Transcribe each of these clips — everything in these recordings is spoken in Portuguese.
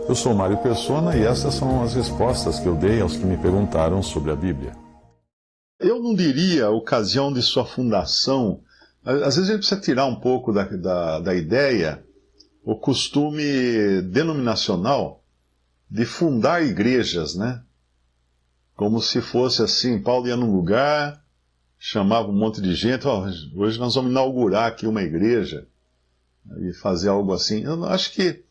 Eu sou Mário Persona e essas são as respostas que eu dei aos que me perguntaram sobre a Bíblia. Eu não diria a ocasião de sua fundação. Às vezes a gente precisa tirar um pouco da ideia, o costume denominacional de fundar igrejas, né? Como se fosse assim, Paulo ia num lugar, chamava um monte de gente, hoje nós vamos inaugurar aqui uma igreja, e fazer algo assim. Eu acho que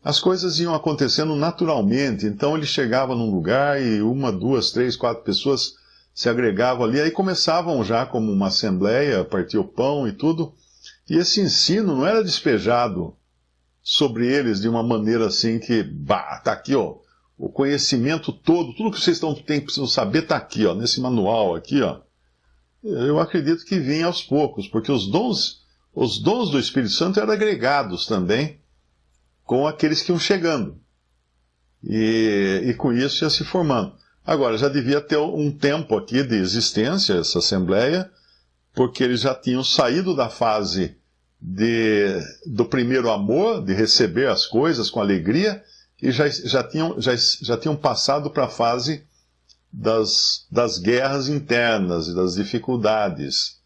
as coisas iam acontecendo naturalmente, então ele chegava num lugar e 1, 2, 3, 4 pessoas se agregavam ali, aí começavam já como uma assembleia, partir o pão e tudo, e esse ensino não era despejado sobre eles de uma maneira assim que, tá aqui, ó, o conhecimento todo, tudo que vocês precisam saber está aqui, ó, nesse manual aqui, ó. Eu acredito que vinha aos poucos, porque os dons do Espírito Santo eram agregados também com aqueles que iam chegando. E com isso ia se formando. Agora, já devia ter um tempo aqui de existência, essa Assembleia, porque eles já tinham saído da fase do primeiro amor, de receber as coisas com alegria, e já tinham passado para a fase das guerras internas e das dificuldades,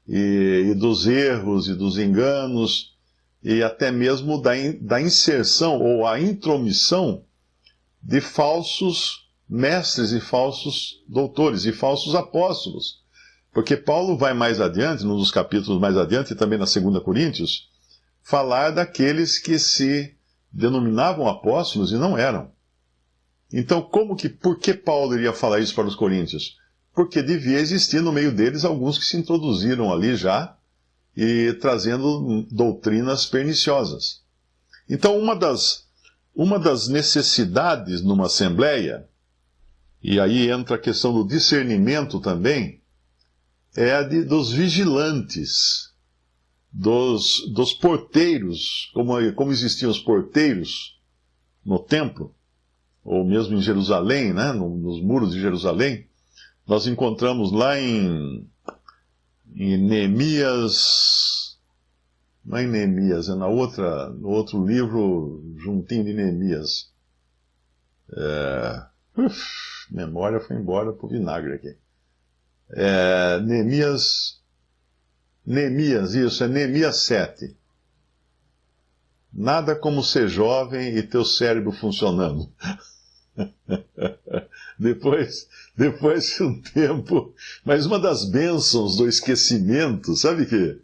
e dos erros e dos enganos, e até mesmo da inserção ou a intromissão de falsos mestres e falsos doutores e falsos apóstolos. Porque Paulo vai mais adiante, num dos capítulos mais adiante, e também na 2 Coríntios, falar daqueles que se denominavam apóstolos e não eram. Então, por que Paulo iria falar isso para os coríntios? Porque devia existir no meio deles alguns que se introduziram ali já, e trazendo doutrinas perniciosas. Então, uma das necessidades numa assembleia, e aí entra a questão do discernimento também, é a dos vigilantes, dos porteiros, como existiam os porteiros no templo, ou mesmo em Jerusalém, né, nos muros de Jerusalém. Nós encontramos lá em Neemias, não é em Neemias, é no outro livro, juntinho de Neemias. Memória foi embora pro vinagre aqui. Neemias, isso, é Neemias 7. Nada como ser jovem e ter o cérebro funcionando. Depois de um tempo, mas uma das bênçãos do esquecimento, sabe que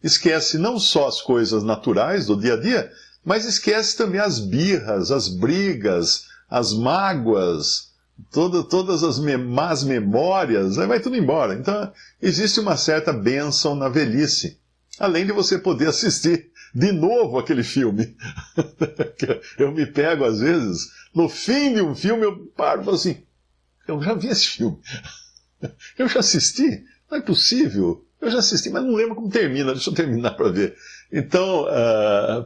esquece não só as coisas naturais do dia a dia, mas esquece também as birras, as brigas, as mágoas, todas as más memórias, vai tudo embora. Então, existe uma certa bênção na velhice, além de você poder assistir de novo aquele filme. Eu me pego, às vezes, no fim de um filme, eu paro e falo assim, eu já vi esse filme. Eu já assisti? Não é possível. Eu já assisti, mas não lembro como termina. Deixa eu terminar para ver. Então,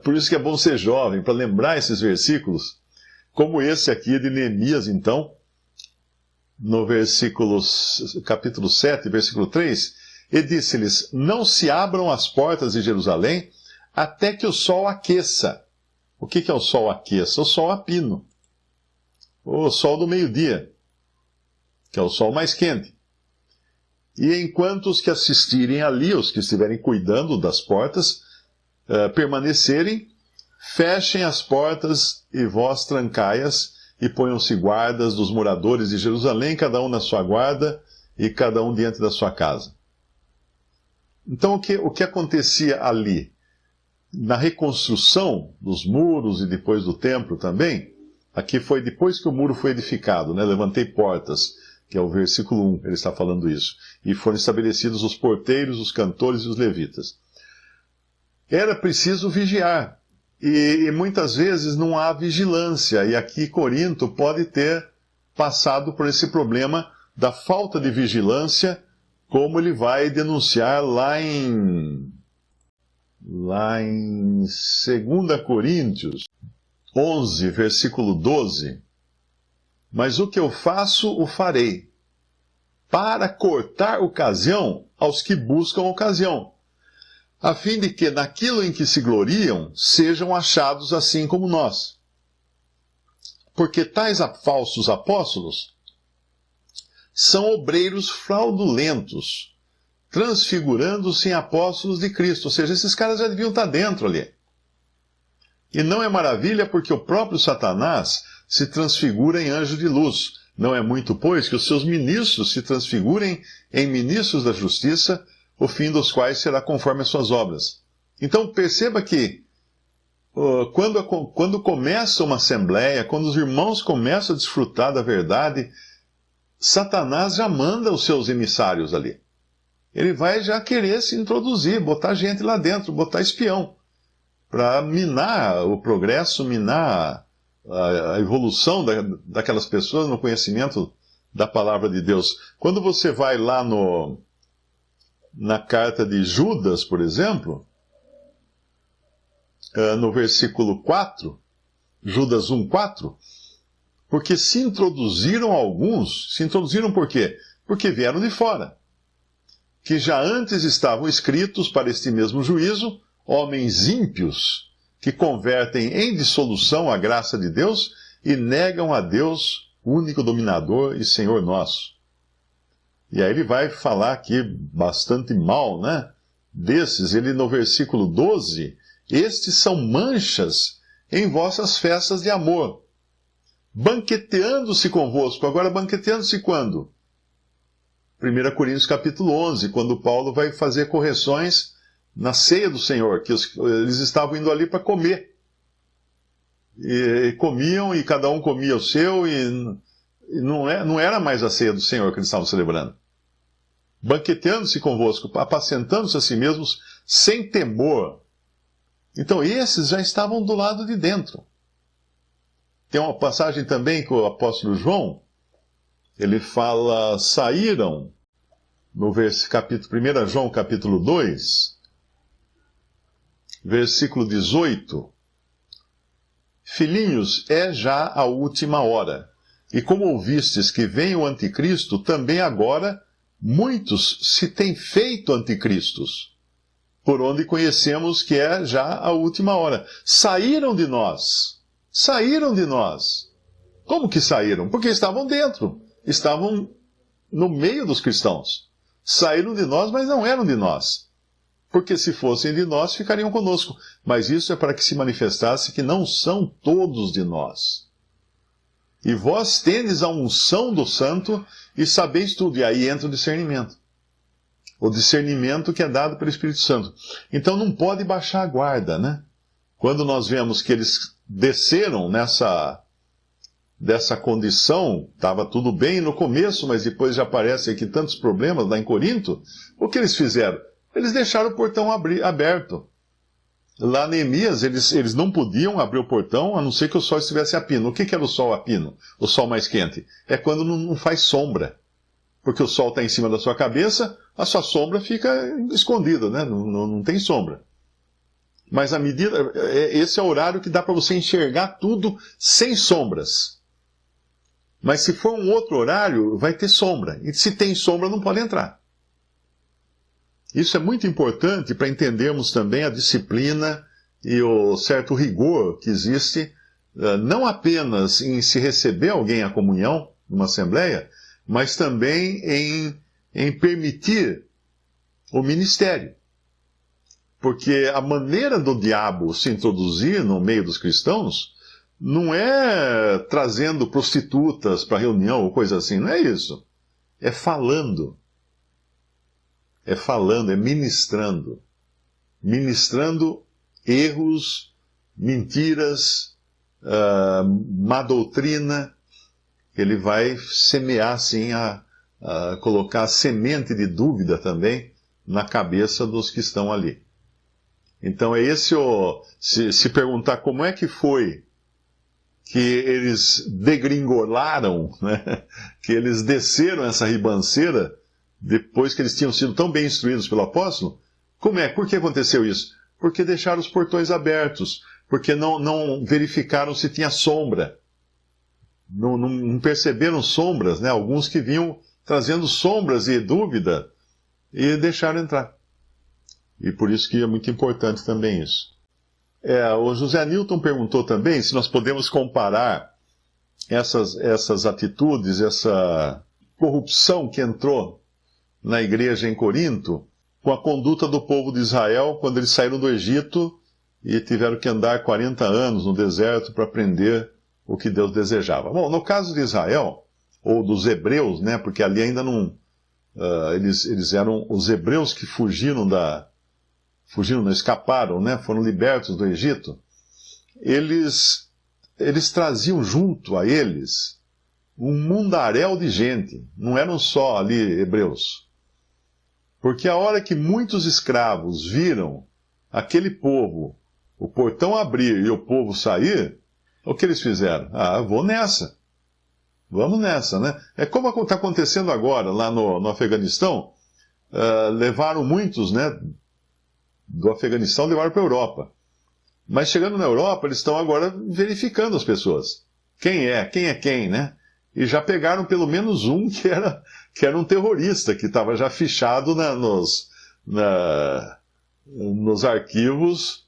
por isso que é bom ser jovem, para lembrar esses versículos, como esse aqui de Neemias, então, no capítulo 7, versículo 3, ele disse-lhes, não se abram as portas de Jerusalém até que o sol aqueça. O que é o sol aqueça? O sol a pino. O sol do meio-dia, que é o sol mais quente. E enquanto os que assistirem ali, os que estiverem cuidando das portas, permanecerem, fechem as portas e vós trancai-as, e ponham-se guardas dos moradores de Jerusalém, cada um na sua guarda, e cada um diante da sua casa. Então, o que acontecia ali? Na reconstrução dos muros e depois do templo também, aqui foi depois que o muro foi edificado, né? Levantei portas, que é o versículo 1, ele está falando isso. E foram estabelecidos os porteiros, os cantores e os levitas. Era preciso vigiar. E muitas vezes não há vigilância. E aqui Corinto pode ter passado por esse problema da falta de vigilância, como ele vai denunciar lá em 2 Coríntios 11, versículo 12. Mas o que eu faço, o farei, para cortar ocasião aos que buscam ocasião, a fim de que naquilo em que se gloriam sejam achados assim como nós. Porque tais falsos apóstolos são obreiros fraudulentos, transfigurando-se em apóstolos de Cristo. Ou seja, esses caras já deviam estar dentro ali. E não é maravilha porque o próprio Satanás se transfigura em anjo de luz. Não é muito, pois, que os seus ministros se transfigurem em ministros da justiça, o fim dos quais será conforme as suas obras. Então perceba que quando começa uma assembleia, quando os irmãos começam a desfrutar da verdade, Satanás já manda os seus emissários ali. Ele vai já querer se introduzir, botar gente lá dentro, botar espião, para minar o progresso, minar a evolução daquelas pessoas no conhecimento da palavra de Deus. Quando você vai lá na carta de Judas, por exemplo, no versículo 4, Judas 1:4, porque se introduziram alguns, se introduziram por quê? Porque vieram de fora, que já antes estavam escritos para este mesmo juízo, homens ímpios, que convertem em dissolução a graça de Deus e negam a Deus, único dominador e Senhor nosso. E aí ele vai falar aqui bastante mal, né? Desses, ele no versículo 12, estes são manchas em vossas festas de amor, banqueteando-se convosco. Agora, banqueteando-se quando? 1 Coríntios capítulo 11, quando Paulo vai fazer correções na ceia do Senhor, que eles estavam indo ali para comer. E comiam, e cada um comia o seu, e não era mais a ceia do Senhor que eles estavam celebrando. Banqueteando-se convosco, apacentando-se a si mesmos, sem temor. Então esses já estavam do lado de dentro. Tem uma passagem também que o apóstolo João, ele fala, saíram, no 1 João capítulo 2, versículo 18, filhinhos, é já a última hora. E como ouvistes que vem o anticristo, também agora muitos se têm feito anticristos, por onde conhecemos que é já a última hora. Saíram de nós. Saíram de nós. Como que saíram? Porque estavam dentro. Estavam no meio dos cristãos. Saíram de nós, mas não eram de nós. Porque se fossem de nós, ficariam conosco. Mas isso é para que se manifestasse que não são todos de nós. E vós tendes a unção do santo e sabeis tudo. E aí entra o discernimento. O discernimento que é dado pelo Espírito Santo. Então não pode baixar a guarda, né? Quando nós vemos que eles desceram dessa condição, estava tudo bem no começo, mas depois já aparecem aqui tantos problemas lá em Corinto, o que eles fizeram? Eles deixaram o portão aberto. Lá em Neemias, eles não podiam abrir o portão, a não ser que o sol estivesse a pino. O que era o sol a pino? O sol mais quente? É quando não faz sombra. Porque o sol está em cima da sua cabeça, a sua sombra fica escondida, né? Não tem sombra. Mas a medida, esse é o horário que dá para você enxergar tudo sem sombras. Mas se for um outro horário, vai ter sombra. E se tem sombra, não pode entrar. Isso é muito importante para entendermos também a disciplina e o certo rigor que existe, não apenas em se receber alguém à comunhão, numa assembleia, mas também em permitir o ministério. Porque a maneira do diabo se introduzir no meio dos cristãos não é trazendo prostitutas para reunião ou coisa assim, não é isso. É falando. É falando, é ministrando. Ministrando erros, mentiras, má doutrina. Ele vai semear, assim, a colocar a semente de dúvida também na cabeça dos que estão ali. Então é esse se perguntar como é que foi que eles degringolaram, né? Que eles desceram essa ribanceira depois que eles tinham sido tão bem instruídos pelo apóstolo, por que aconteceu isso? Porque deixaram os portões abertos, porque não verificaram se tinha sombra. Não perceberam sombras, né? Alguns que vinham trazendo sombras e dúvida e deixaram entrar. E por isso que é muito importante também isso. O José Newton perguntou também se nós podemos comparar essas atitudes, essa corrupção que entrou na igreja em Corinto, com a conduta do povo de Israel quando eles saíram do Egito e tiveram que andar 40 anos no deserto para aprender o que Deus desejava. Bom, no caso de Israel, ou dos hebreus, né, porque ali ainda não... eles eram os hebreus que não escaparam, né, foram libertos do Egito. Eles traziam junto a eles um mundaréu de gente, não eram só ali hebreus. Porque a hora que muitos escravos viram aquele povo, o portão abrir e o povo sair, o que eles fizeram? Vou nessa. Vamos nessa, né? É como está acontecendo agora, lá no Afeganistão. Levaram muitos, né, do Afeganistão, levaram para a Europa. Mas chegando na Europa, eles estão agora verificando as pessoas. Quem é quem, né? E já pegaram pelo menos um que era um terrorista, que estava já fichado nos arquivos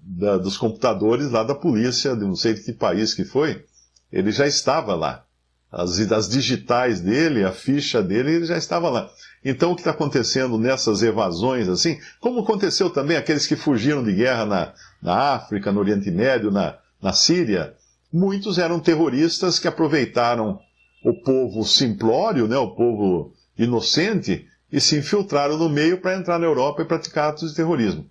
dos computadores lá da polícia, de não sei de que país que foi. Ele já estava lá. As digitais dele, a ficha dele, ele já estava lá. Então o que está acontecendo nessas evasões, assim, como aconteceu também aqueles que fugiram de guerra na África, no Oriente Médio, na Síria, muitos eram terroristas que aproveitaram o povo simplório, né, o povo inocente, e se infiltraram no meio para entrar na Europa e praticar atos de terrorismo.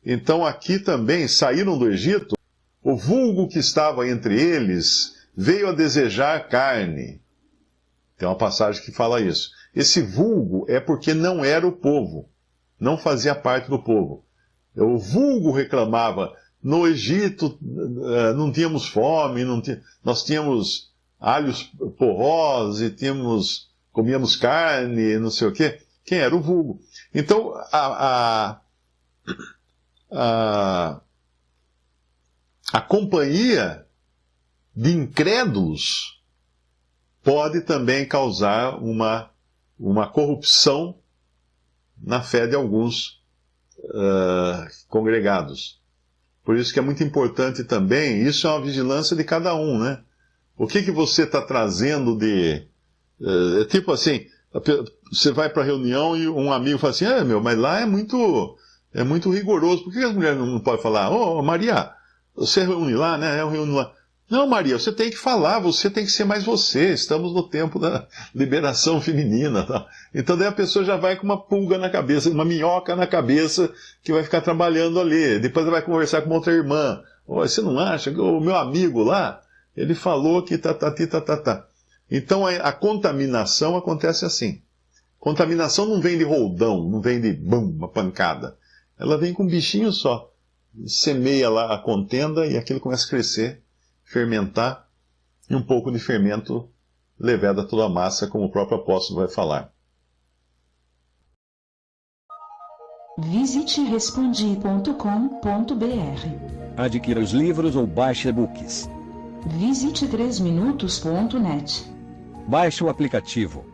Então aqui também saíram do Egito, o vulgo que estava entre eles veio a desejar carne. Tem uma passagem que fala isso. Esse vulgo é porque não era o povo, não fazia parte do povo. O vulgo reclamava, no Egito não tínhamos fome, nós tínhamos alhos porrós e comíamos carne, não sei o quê. Quem era o vulgo? Então, a companhia de incrédulos pode também causar uma corrupção na fé de alguns congregados. Por isso que é muito importante também, isso é uma vigilância de cada um, né? O que você está trazendo é tipo assim, você vai para a reunião e um amigo fala assim, mas lá é muito rigoroso, por que as mulheres não podem falar, Maria, você reúne lá, né? Eu reúno lá. Não, Maria, você tem que falar, você tem que ser mais você, estamos no tempo da liberação feminina. Tá? Então daí a pessoa já vai com uma pulga na cabeça, uma minhoca na cabeça, que vai ficar trabalhando ali. Depois ela vai conversar com uma outra irmã. Você não acha que o meu amigo lá, ele falou que tá. Então a contaminação acontece assim. Contaminação não vem de roldão, não vem de uma pancada. Ela vem com um bichinho só. Semeia lá a contenda e aquilo começa a crescer, fermentar, e um pouco de fermento leveda toda a massa, como o próprio apóstolo vai falar. Visite respondi.com.br. Adquira os livros ou baixe e-books. Visite 3minutos.net. Baixe o aplicativo.